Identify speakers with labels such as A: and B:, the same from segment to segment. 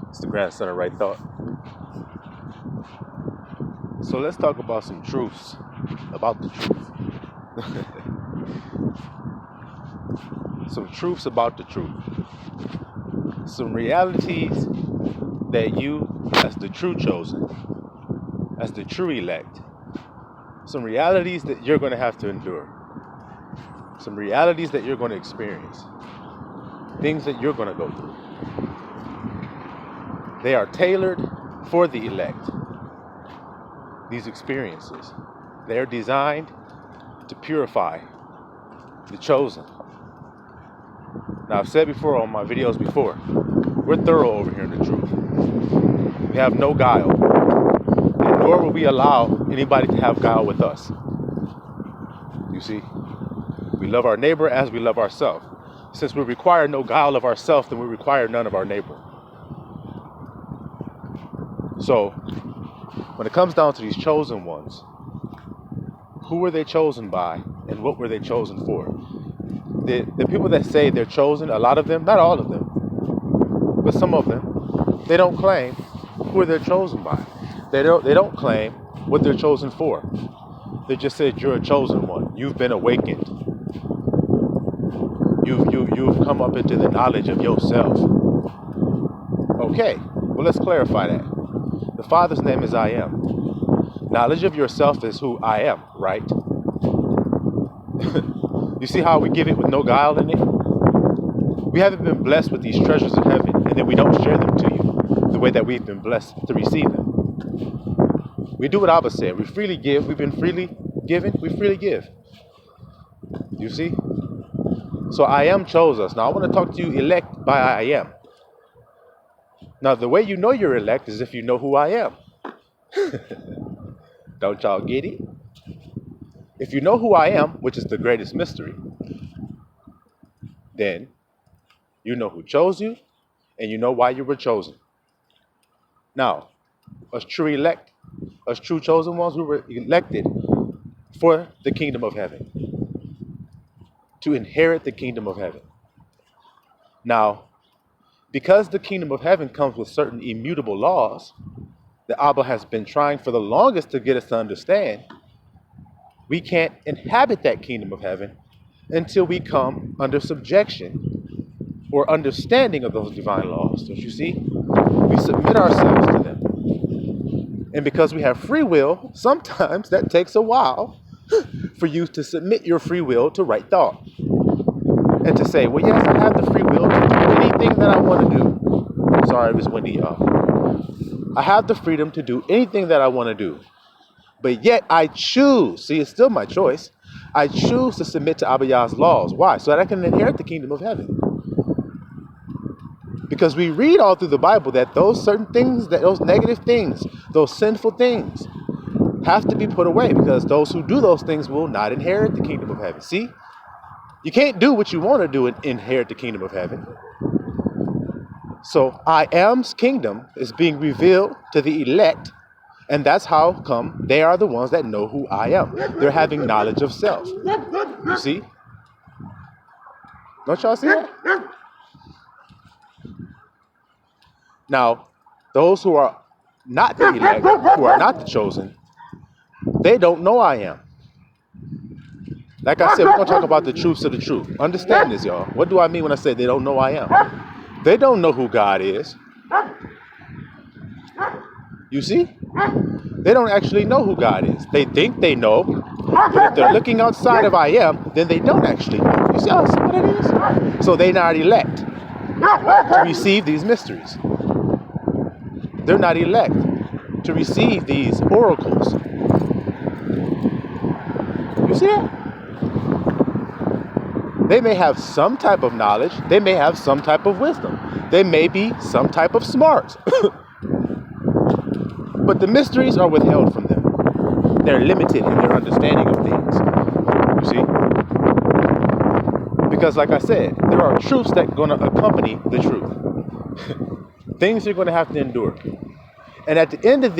A: It's the grandson of Right Thought. So let's talk about some truths about the truth. Some truths about the truth. Some realities that you, as the true chosen, as the true elect, some realities that you're going to have to endure. Some realities that you're going to experience. Things that you're going to go through. They are tailored for the elect. These experiences. They are designed to purify the chosen. Now, I've said before on my videos before, we're thorough over here in the truth. We have no guile, and nor will we allow anybody to have guile with us. You see, we love our neighbor as we love ourselves. Since we require no guile of ourselves, then we require none of our neighbor. So, when it comes down to these chosen ones, who were they chosen by and what were they chosen for? The people that say they're chosen, a lot of them, not all of them, but some of them, they don't claim who they're chosen by. They don't claim what they're chosen for. They just said you're a chosen one. You've been awakened. You've come up into the knowledge of yourself. Okay, well, let's clarify that. The Father's name is I Am. Knowledge of yourself is who I am, right? You see how we give it with no guile in it? We haven't been blessed with these treasures of heaven, and then we don't share them to you the way that we've been blessed to receive them. We do what Abba said. We freely give. We've been freely given. We freely give. You see? So I Am chose us. Now I want to talk to you elect by I Am. Now the way you know you're elect is if you know who I am. Don't y'all get it? If you know who I am, which is the greatest mystery, then you know who chose you and you know why you were chosen. Now, as true elect, as true chosen ones, we were elected for the kingdom of heaven, to inherit the kingdom of heaven. Now, because the kingdom of heaven comes with certain immutable laws that Abba has been trying for the longest to get us to understand, we can't inhabit that kingdom of heaven until we come under subjection or understanding of those divine laws. Don't you see? We submit ourselves to them. And because we have free will, sometimes that takes a while for you to submit your free will to right thought. And to say, well, yes, I have the free will to do anything that I want to do. Sorry, it was windy, y'all. I have the freedom to do anything that I want to do. But yet I choose, see, it's still my choice. I choose to submit to Abba Yah's laws. Why? So that I can inherit the kingdom of heaven. Because we read all through the Bible that those certain things, that those negative things, those sinful things have to be put away, because those who do those things will not inherit the kingdom of heaven. See? You can't do what you want to do and inherit the kingdom of heaven. So I Am's kingdom is being revealed to the elect, and that's how come they are the ones that know who I am. They're having knowledge of self. You see? Don't y'all see that? Now, those who are not the elect, who are not the chosen, they don't know I Am. Like I said, we're going to talk about the truths of the truth. Understand this, y'all. What do I mean when I say they don't know I Am? They don't know who God is. You see? They don't actually know who God is. They think they know, but if they're looking outside of I Am, then they don't actually know. You see how simple that is? So they're not elect to receive these mysteries. They're not elect to receive these oracles. You see that? They may have some type of knowledge. They may have some type of wisdom. They may be some type of smart. But the mysteries are withheld from them. They're limited in their understanding of things. You see? Because like I said, there are truths that are going to accompany the truth. Things you're going to have to endure. And at the end of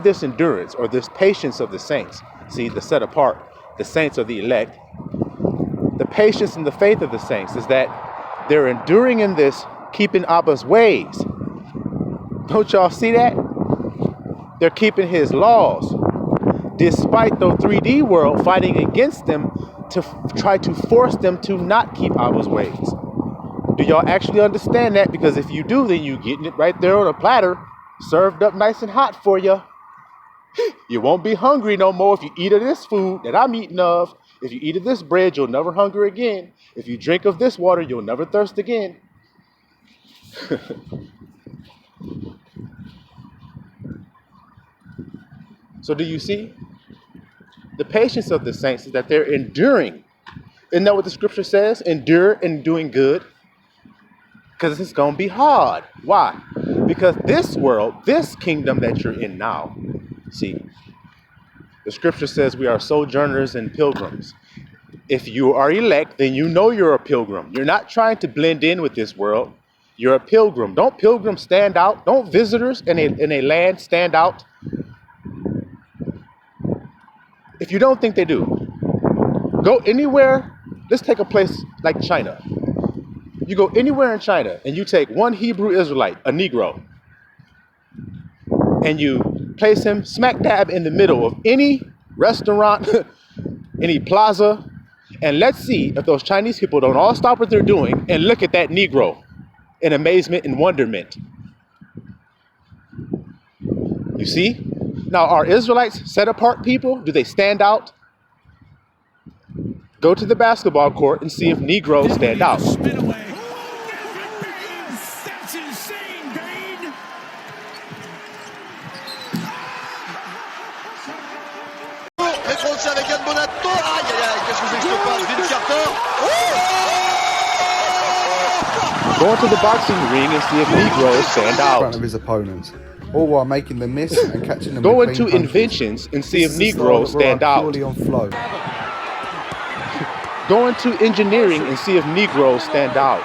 A: this endurance, or this patience of the saints, see, the set apart, the saints are the elect. The patience and the faith of the saints is that they're enduring in this keeping Abba's ways. Don't y'all see that? They're keeping his laws, despite the 3D world fighting against them to try to force them to not keep Abba's ways. Do y'all actually understand that? Because if you do, then you getting it right there on a platter, served up nice and hot for you. You won't be hungry no more if you eat of this food that I'm eating of. If you eat of this bread, you'll never hunger again. If you drink of this water, you'll never thirst again. So do you see? The patience of the saints is that they're enduring. Isn't that what the scripture says? Endure in doing good. Because it's going to be hard. Why? Because this world, this kingdom that you're in now, see, the scripture says we are sojourners and pilgrims. If you are elect, then you know you're a pilgrim. You're not trying to blend in with this world. You're a pilgrim. Don't pilgrims stand out? Don't visitors in a land stand out? If you don't think they do, go anywhere. Let's take a place like China. You go anywhere in China and you take one Hebrew Israelite, a Negro, and you place him smack dab in the middle of any restaurant, any plaza, and let's see if those Chinese people don't all stop what they're doing and look at that Negro in amazement and wonderment. You see? Now, are Israelites set apart people? Do they stand out? Go to the basketball court and see if Negroes stand out.
B: That's insane, Bane.
C: Réponse avec Yann Bonato. Aïe aïe aïe, qu'est-ce que c'est que ce passe? Vince Carter.
A: Go into the boxing ring and see if Negroes stand
D: In front
A: out.
D: of his opponents, all while making them miss and catching them.
A: Go
D: with
A: into
D: clean punches.
A: inventions and see if
D: This is a style
A: Negroes
D: that relies
A: stand out.
D: purely on flow.
A: Go into engineering and see if Negroes stand out.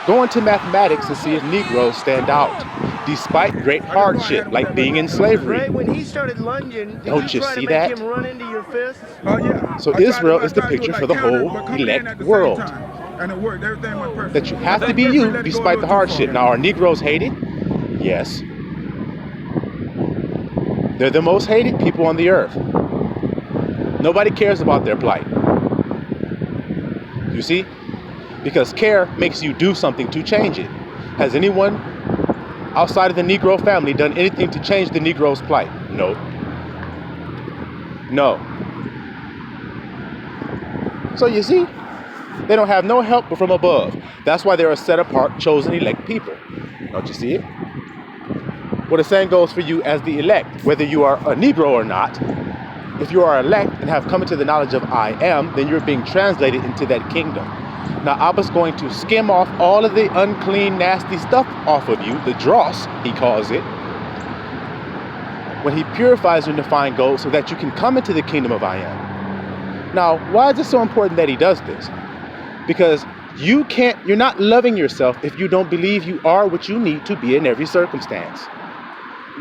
A: Go into mathematics and see if Negroes stand out, despite great hardship, like being in slavery.
E: Right when he started lunging, did
A: Don't you
E: try
A: see
E: to
A: that?
E: make him run into your fist?
F: Yeah.
A: So Israel is the picture for the whole elect world.
F: And it worked. Everything went perfect.
A: That you have to be you despite the hardship. Now, are Negroes hated? Yes. They're the most hated people on the earth. Nobody cares about their plight. You see? Because care makes you do something to change it. Has anyone outside of the Negro family done anything to change the Negro's plight? No. No. So you see, they don't have no help from above. That's why they're a set apart, chosen, elect people. Don't you see it? Well, the same goes for you as the elect, whether you are a Negro or not. If you are elect and have come into the knowledge of I am, then you're being translated into that kingdom. Now, Abba's going to skim off all of the unclean, nasty stuff off of you, the dross, he calls it, when he purifies you in the fine gold so that you can come into the kingdom of I am. Now, why is it so important that he does this? Because you're not loving yourself if you don't believe you are what you need to be in every circumstance.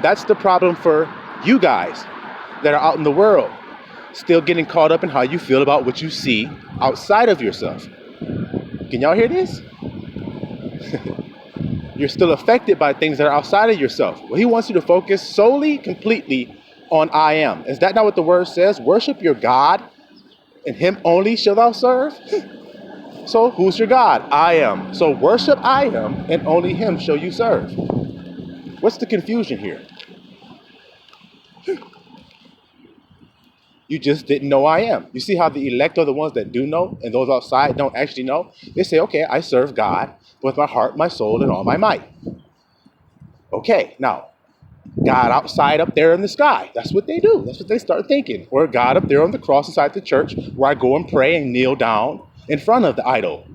A: That's the problem for you guys that are out in the world, still getting caught up in how you feel about what you see outside of yourself. Can y'all hear this? You're still affected by things that are outside of yourself. Well, he wants you to focus solely, completely on I am. Is that not what the word says? Worship your God, and him only shall thou serve? So who's your God? I am. So worship I am, and only him shall you serve. What's the confusion here? You just didn't know I am. You see how the elect are the ones that do know, and those outside don't actually know? They say, okay, I serve God with my heart, my soul, and all my might. Okay, now, God outside up there in the sky. That's what they do. That's what they start thinking. Or God up there on the cross inside the church where I go and pray and kneel down in front of the idol.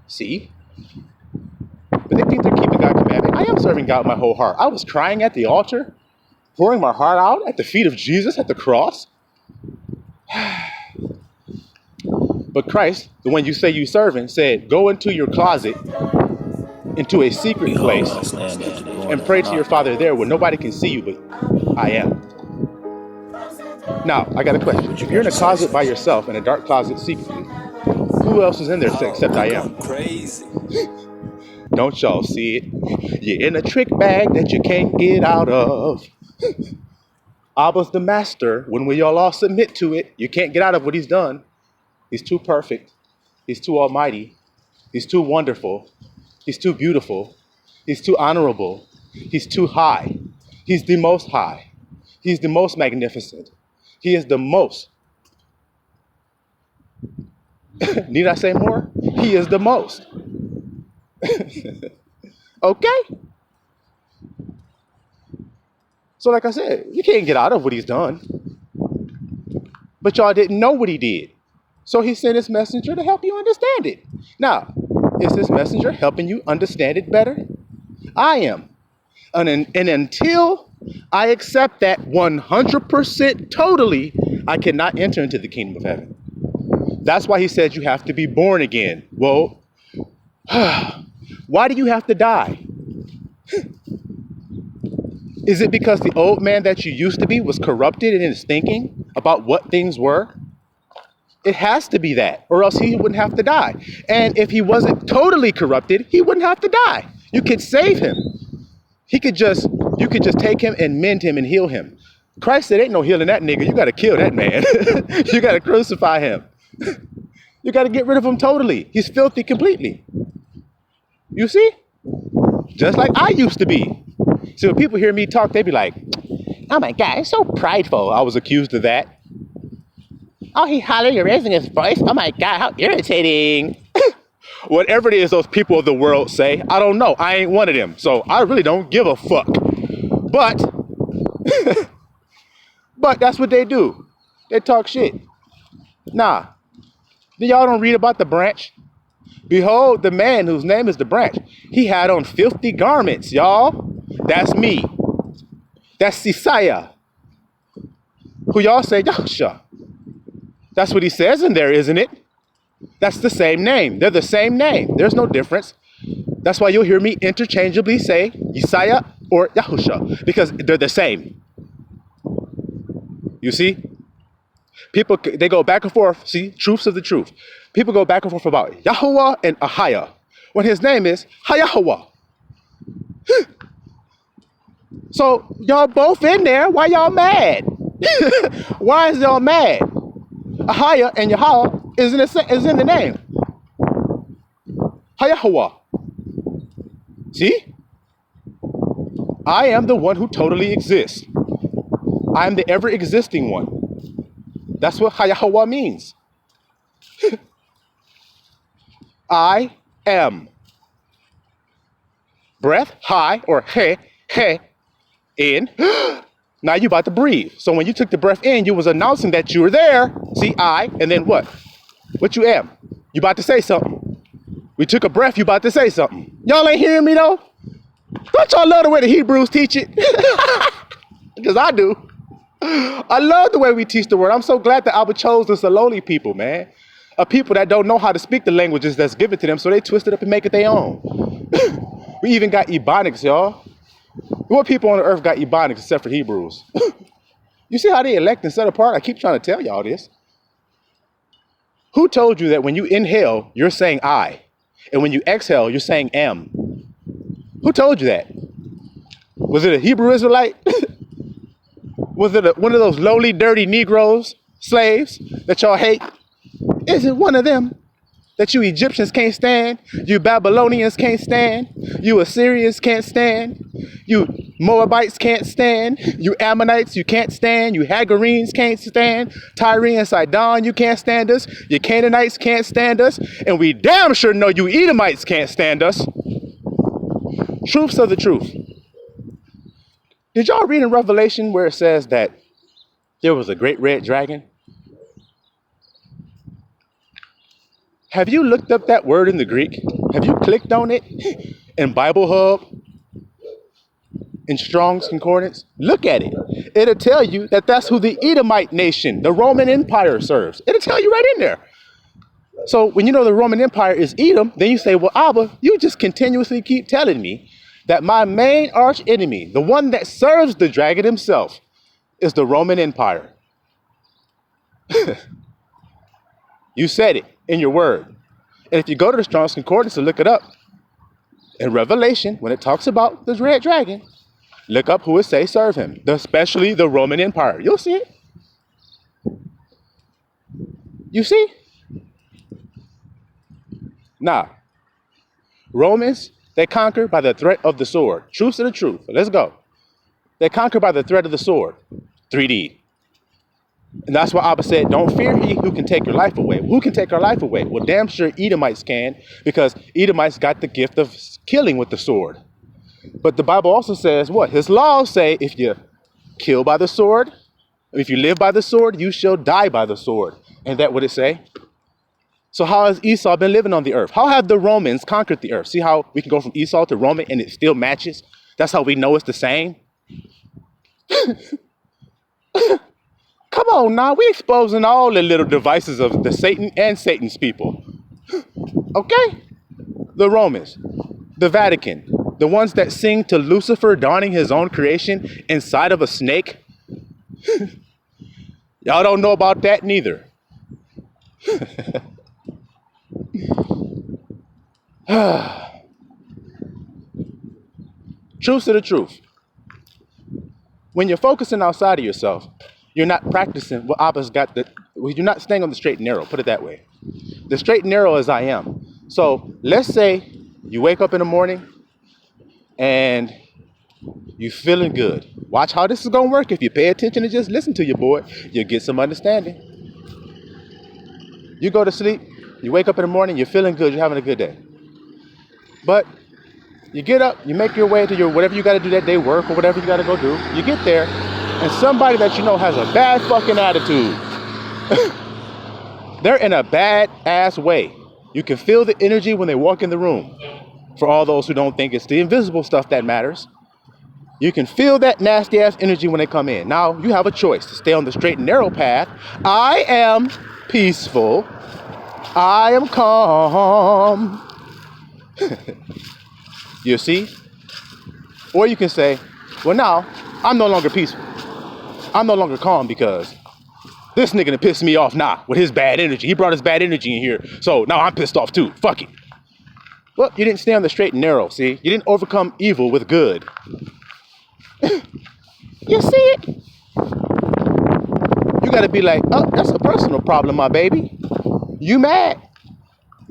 A: See? But they think they're keeping God's commandment. I am serving God with my whole heart. I was crying at the altar, pouring my heart out at the feet of Jesus at the cross. But Christ, the one you say you serving, said, go into your closet, into a secret place, and pray to your Father there where nobody can see you, but I am. Now, I got a question. If you're in a closet by yourself, in a dark closet secretly, who else is in there except I am? Don't y'all see it? You're in a trick bag that you can't get out of. Abba's the master. When we all submit to it, you can't get out of what he's done. He's too perfect. He's too almighty. He's too wonderful. He's too beautiful. He's too honorable. He's too high. He's the most high. He's the most magnificent. He is the most. Need I say more? He is the most. Okay? So like I said, you can't get out of what he's done. But y'all didn't know what he did. So he sent his messenger to help you understand it. Now, is this messenger helping you understand it better? I am. And until I accept that 100% totally, I cannot enter into the kingdom of heaven. That's why he said you have to be born again. Well, why do you have to die? Is it because the old man that you used to be was corrupted in his thinking about what things were? It has to be that, or else he wouldn't have to die. And if he wasn't totally corrupted, he wouldn't have to die. You could save him. You could just take him and mend him and heal him. Christ said, ain't no healing that nigga. You got to kill that man. You got to crucify him. You got to get rid of him totally. He's filthy completely. You see? Just like I used to be. So when people hear me talk, they be like, oh my God, it's so prideful. I was accused of that. Oh, he hollering and raising his voice. Oh my God, how irritating. Whatever it is those people of the world say, I don't know. I ain't one of them. So I really don't give a fuck. But, but that's what they do. They talk shit. Nah. Y'all don't read about the branch? Behold, the man whose name is the branch. He had on filthy garments, y'all. That's me. That's Isaiah. Who y'all say, Yahusha. That's what he says in there, isn't it? That's the same name. They're the same name. There's no difference. That's why you'll hear me interchangeably say Isaiah or Yahusha, because they're the same. You see? People, they go back and forth. See, truths of the truth. People go back and forth about Yahuwah and Ahia, when his name is Hayahuwah. So y'all both in there. Why y'all mad? Why is y'all mad? Ahia and Yahweh is in the name. Hayahuwah. See? I am the one who totally exists. I am the ever existing one. That's what Hayahuwah means. I am. Breath, high, or he, in. Now you about to breathe. So when you took the breath in, you was announcing that you were there. See, I, and then what? What you am? You about to say something. We took a breath, you about to say something. Y'all ain't hearing me though? Don't y'all love the way the Hebrews teach it? Because I do. I love the way we teach the word. I'm so glad that Abba chose us a lowly people, man. A people that don't know how to speak the languages that's given to them, so they twist it up and make it their own. We even got Ebonics, y'all. What people on the earth got Ebonics except for Hebrews? You see how they elect and set apart? I keep trying to tell y'all this. Who told you that when you inhale, you're saying I, and when you exhale, you're saying am? Who told you that? Was it a Hebrew Israelite? Was it one of those lowly, dirty Negroes, slaves that y'all hate? Is it one of them that you Egyptians can't stand? You Babylonians can't stand? You Assyrians can't stand? You Moabites can't stand? You Ammonites you can't stand? You Hagarenes can't stand? Tyre and Sidon, you can't stand us? You Canaanites can't stand us? And we damn sure know you Edomites can't stand us. Truths of the truth. Did y'all read in Revelation where it says that there was a great red dragon? Have you looked up that word in the Greek? Have you clicked on it in Bible Hub, in Strong's Concordance? Look at it. It'll tell you that that's who the Edomite nation, the Roman Empire, serves. It'll tell you right in there. So when you know the Roman Empire is Edom, then you say, well, Abba, you just continuously keep telling me that my main arch enemy, the one that serves the dragon himself, is the Roman Empire. You said it in your word. And if you go to the Strong's Concordance and look it up, In Revelation, when it talks about the red dragon, look up who it say serve him, especially the Roman Empire. You'll see it. You see? Nah. Romans, they conquer by the threat of the sword. Truth to the truth. Let's go. They conquer by the threat of the sword. 3D. And that's why Abba said, don't fear he who can take your life away. Who can take our life away? Well, damn sure Edomites can, because Edomites got the gift of killing with the sword. But the Bible also says what? His laws say if you kill by the sword, if you live by the sword, you shall die by the sword. Ain't that what it say? So how has Esau been living on the earth? How have the Romans conquered the earth? See how we can go from Esau to Roman and it still matches? That's how we know it's the same. Come on now, we exposing all the little devices of the Satan and Satan's people. Okay? The Romans, the Vatican, the ones that sing to Lucifer donning his own creation inside of a snake. Y'all don't know about that neither. Truth to the truth. When you're focusing outside of yourself, you're not practicing what Abba's got. You're not staying on the straight and narrow, put it that way. The straight and narrow is I am. So let's say you wake up in the morning and you feeling good. Watch how this is going to work. If you pay attention and just listen to your boy, you'll get some understanding. You go to sleep, you wake up in the morning, you're feeling good, you're having a good day. But you get up, you make your way to your whatever you got to do that day, work or whatever you got to go do. You get there, and somebody that you know has a bad fucking attitude. They're in a bad ass way. You can feel the energy when they walk in the room. For all those who don't think it's the invisible stuff that matters. You can feel that nasty ass energy when they come in. Now you have a choice to stay on the straight and narrow path. I am peaceful. I am calm. You see? Or you can say, well, now I'm no longer peaceful. I'm no longer calm because this nigga done pissed me off with his bad energy. He brought his bad energy in here. So now I'm pissed off too. Fuck it. Well, you didn't stay on the straight and narrow, see? You didn't overcome evil with good. You see it? You gotta be like, oh, that's a personal problem, my baby. You mad?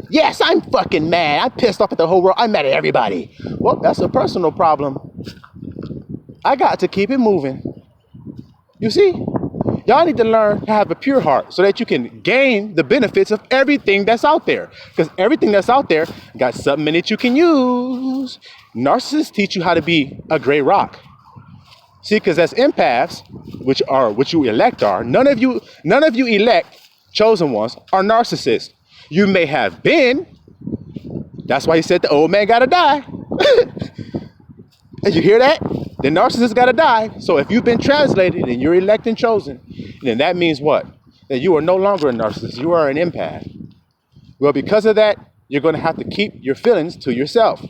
A: Yes, I'm fucking mad. I'm pissed off at the whole world. I'm mad at everybody. Well, that's a personal problem. I got to keep it moving. You see? Y'all need to learn to have a pure heart so that you can gain the benefits of everything that's out there. Because everything that's out there got something in it you can use. Narcissists teach you how to be a gray rock. See, because as empaths, which you elect are, none of you elect chosen ones are narcissists. You may have been. That's why he said the old man gotta die. Did you hear that? The narcissist gotta die. So if you've been translated and you're elect and chosen, then that means what? That you are no longer a narcissist. You are an empath. Well, because of that, you're going to have to keep your feelings to yourself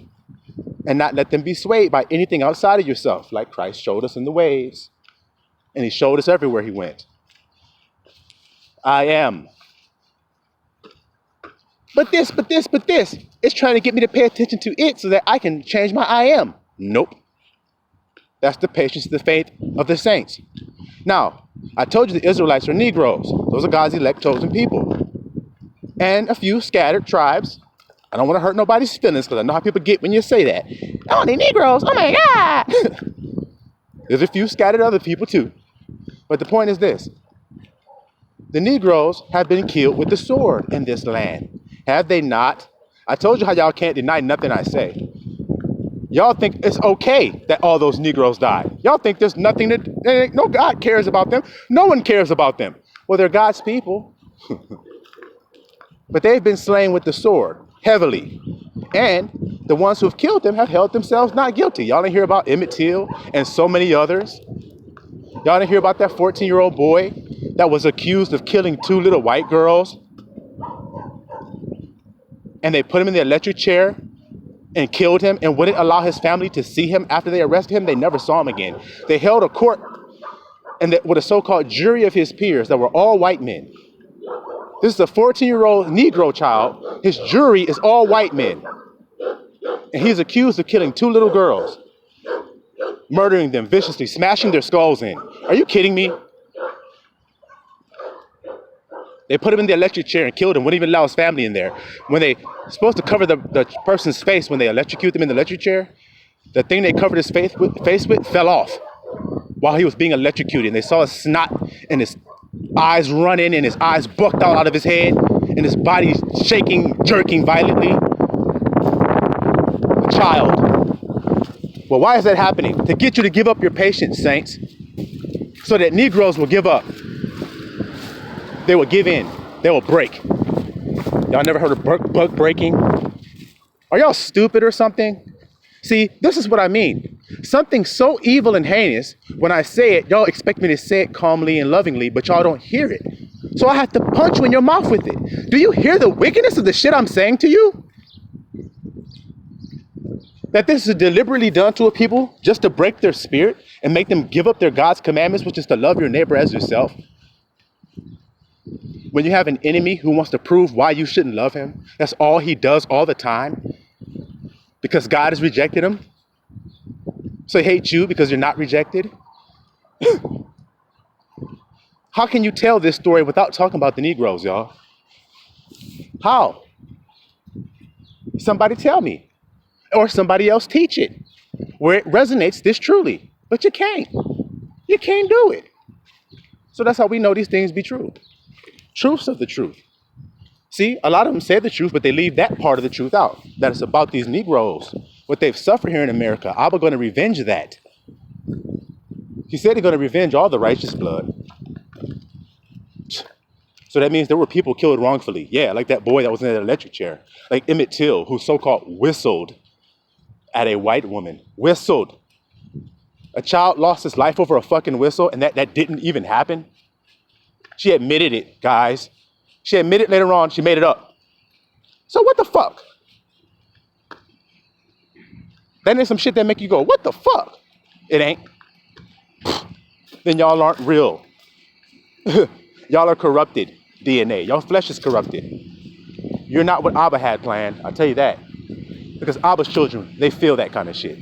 A: and not let them be swayed by anything outside of yourself, like Christ showed us in the waves. And he showed us everywhere he went. I am. But this. It's trying to get me to pay attention to it so that I can change my I am. Nope. That's the patience, the faith of the saints. Now, I told you the Israelites are Negroes. Those are God's elect chosen people. And a few scattered tribes. I don't want to hurt nobody's feelings because I know how people get when you say that. Oh, they Negroes. Oh, my God. There's a few scattered other people, too. But the point is this. The Negroes have been killed with the sword in this land. Have they not? I told you how y'all can't deny nothing I say. Y'all think it's okay that all those Negroes died. Y'all think there's nothing that, no God cares about them. No one cares about them. Well, they're God's people. But they've been slain with the sword, heavily. And the ones who have killed them have held themselves not guilty. Y'all didn't hear about Emmett Till and so many others. Y'all didn't hear about that 14-year-old boy that was accused of killing 2 little white girls. And they put him in the electric chair and killed him and wouldn't allow his family to see him after they arrested him. They never saw him again. They held a court and with a so-called jury of his peers that were all white men. This is a 14-year-old Negro child. His jury is all white men. And he's accused of killing 2 little girls, murdering them viciously, smashing their skulls in. Are you kidding me? They put him in the electric chair and killed him, wouldn't even allow his family in there. When they supposed to cover the person's face when they electrocute them in the electric chair, the thing they covered his face with fell off while he was being electrocuted. And they saw his snot and his eyes running and his eyes bucked out of his head and his body shaking, jerking violently. A child. Well, why is that happening? To get you to give up your patience, saints, so that Negroes will give up. They will give in. They will break. Y'all never heard of bug breaking? Are y'all stupid or something? See, this is what I mean. Something so evil and heinous, when I say it, y'all expect me to say it calmly and lovingly, but y'all don't hear it. So I have to punch you in your mouth with it. Do you hear the wickedness of the shit I'm saying to you? That this is deliberately done to a people just to break their spirit and make them give up their God's commandments, which is to love your neighbor as yourself. When you have an enemy who wants to prove why you shouldn't love him, that's all he does all the time. Because God has rejected him. So he hates you because you're not rejected. How can you tell this story without talking about the Negroes, y'all? How? Somebody tell me. Or somebody else teach it. Where it resonates this truly. But you can't. You can't do it. So that's how we know these things be true. Truths of the truth. See, a lot of them say the truth, but they leave that part of the truth out. That it's about these Negroes, what they've suffered here in America. Abba going to revenge that. He said he's going to revenge all the righteous blood. So that means there were people killed wrongfully. Yeah, like that boy that was in that electric chair. Like Emmett Till, who so-called whistled at a white woman. Whistled. A child lost his life over a fucking whistle, and that didn't even happen. She admitted it, guys. She admitted later on she made it up. So what the fuck? That ain't some shit that make you go, what the fuck? It ain't. Then y'all aren't real. Y'all are corrupted DNA. Y'all flesh is corrupted. You're not what Abba had planned, I'll tell you that. Because Abba's children, they feel that kind of shit.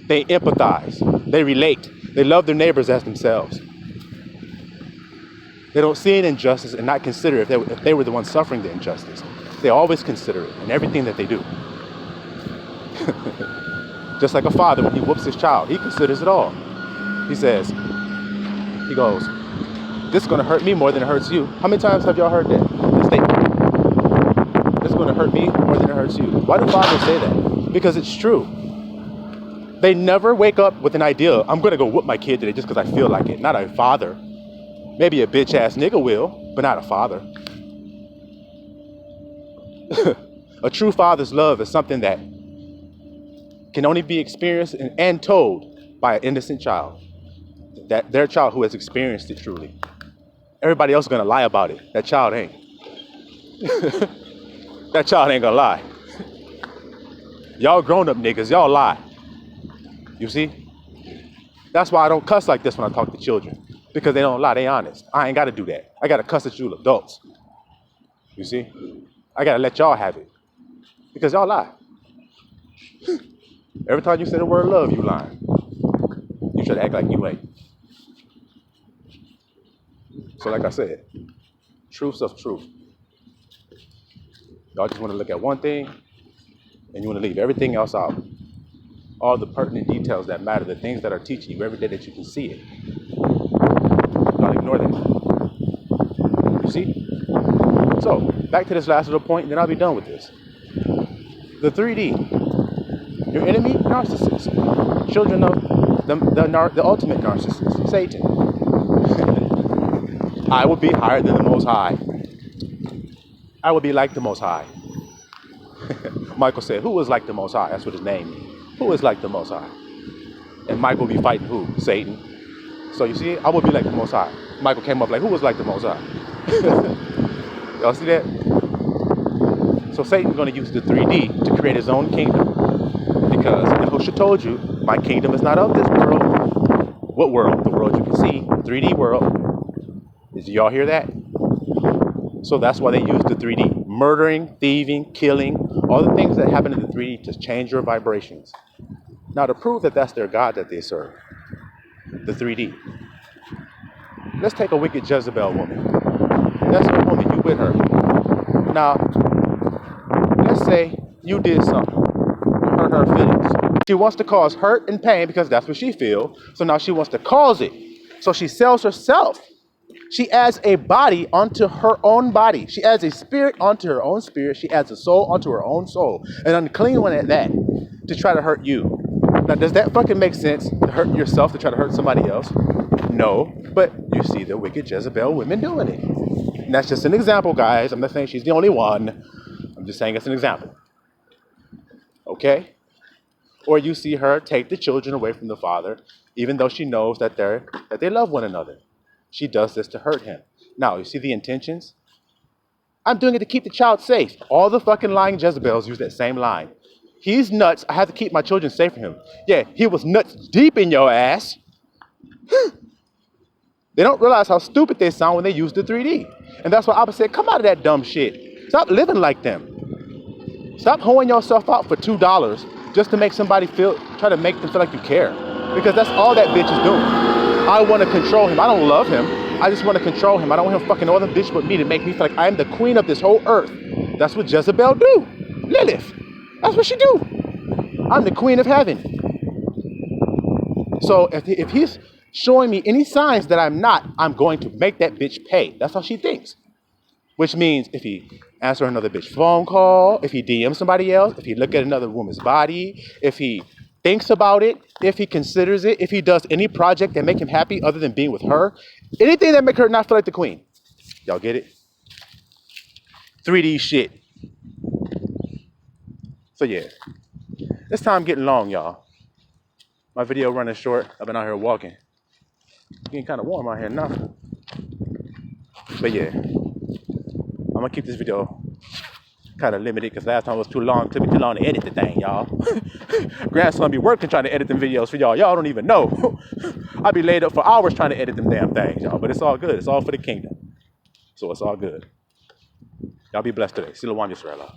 A: They empathize. They relate. They love their neighbors as themselves. They don't see an injustice and not consider if they were the ones suffering the injustice. They always consider it in everything that they do. Just like a father, when he whoops his child, he considers it all. He says, he goes, this is going to hurt me more than it hurts you. How many times have y'all heard that statement? This is going to hurt me more than it hurts you. Why do fathers say that? Because it's true. They never wake up with an idea, I'm going to go whoop my kid today just because I feel like it. Not a father. Maybe a bitch ass nigga will, but not a father. A true father's love is something that can only be experienced and told by an innocent child. That their child who has experienced it truly. Everybody else is gonna lie about it. That child ain't. That child ain't gonna lie. Y'all grown up niggas, y'all lie. You see? That's why I don't cuss like this when I talk to children. Because they don't lie, they honest. I ain't gotta do that. I gotta cuss at you adults. You see? I gotta let y'all have it. Because y'all lie. Every time you say the word love, you lying. You try to act like you ain't. So like I said, truths of truth. Y'all just want to look at one thing and you want to leave everything else out. All the pertinent details that matter, the things that are teaching you every day that you can see it. Y'all ignore that. You see? So, back to this last little point, and then I'll be done with this. The 3D. Your enemy, narcissist. Children of the ultimate narcissist, Satan. I will be higher than the Most High. I will be like the Most High. Michael said, who is like the Most High? That's what his name means. Who is like the Most High? And Michael will be fighting who? Satan. So you see, I will be like the Most High. Michael came up like, who was like the Most High? Y'all see that? So Satan's going to use the 3D to create his own kingdom. Because Yahushua told you, my kingdom is not of this world. What world? The world you can see, 3D world. Did y'all hear that? So that's why they use the 3D. murdering, thieving, killing, all the things that happen in the 3D to change your vibrations. Now, to prove that that's their God that they serve, the 3D, let's take a wicked Jezebel woman. That's her woman, you with her. Now, let's say you did something to hurt her feelings. She wants to cause hurt and pain because that's what she feels. So now she wants to cause it. So she sells herself. She adds a body onto her own body. She adds a spirit onto her own spirit. She adds a soul onto her own soul. An unclean one at that, to try to hurt you. Now, does that fucking make sense? To hurt yourself to try to hurt somebody else? No, but you see the wicked Jezebel women doing it. And that's just an example, guys. I'm not saying she's the only one. I'm just saying it's an example. Okay? Or you see her take the children away from the father, even though she knows that they love one another. She does this to hurt him. Now, you see the intentions? I'm doing it to keep the child safe. All the fucking lying Jezebels use that same line. He's nuts. I have to keep my children safe from him. Yeah, he was nuts deep in your ass. They don't realize how stupid they sound when they use the 3D. And that's why I said, come out of that dumb shit. Stop living like them. Stop hoeing yourself out for $2 just to make somebody try to make them feel like you care. Because that's all that bitch is doing. I want to control him. I don't love him. I just want to control him. I don't want him fucking no other bitch but me to make me feel like I am the queen of this whole earth. That's what Jezebel do. Lilith. That's what she do. I'm the queen of heaven. So if he's showing me any signs that I'm not, I'm going to make that bitch pay. That's how she thinks. Which means if he answers another bitch phone call, if he DMs somebody else, if he look at another woman's body, if he thinks about it, if he considers it, if he does any project that make him happy other than being with her, anything that make her not feel like the queen. Y'all get it? 3D shit. So yeah, this time getting long, y'all. My video running short. I've been out here walking. Getting kind of warm out here now. But yeah, I'm gonna keep this video kind of limited because last time it was too long. It took me too long to edit the thing, y'all. Grandson be working trying to edit them videos for y'all. Y'all don't even know. I be laid up for hours trying to edit them damn things, y'all. But it's all good. It's all for the kingdom. So it's all good. Y'all be blessed today. Silawam Yisrael.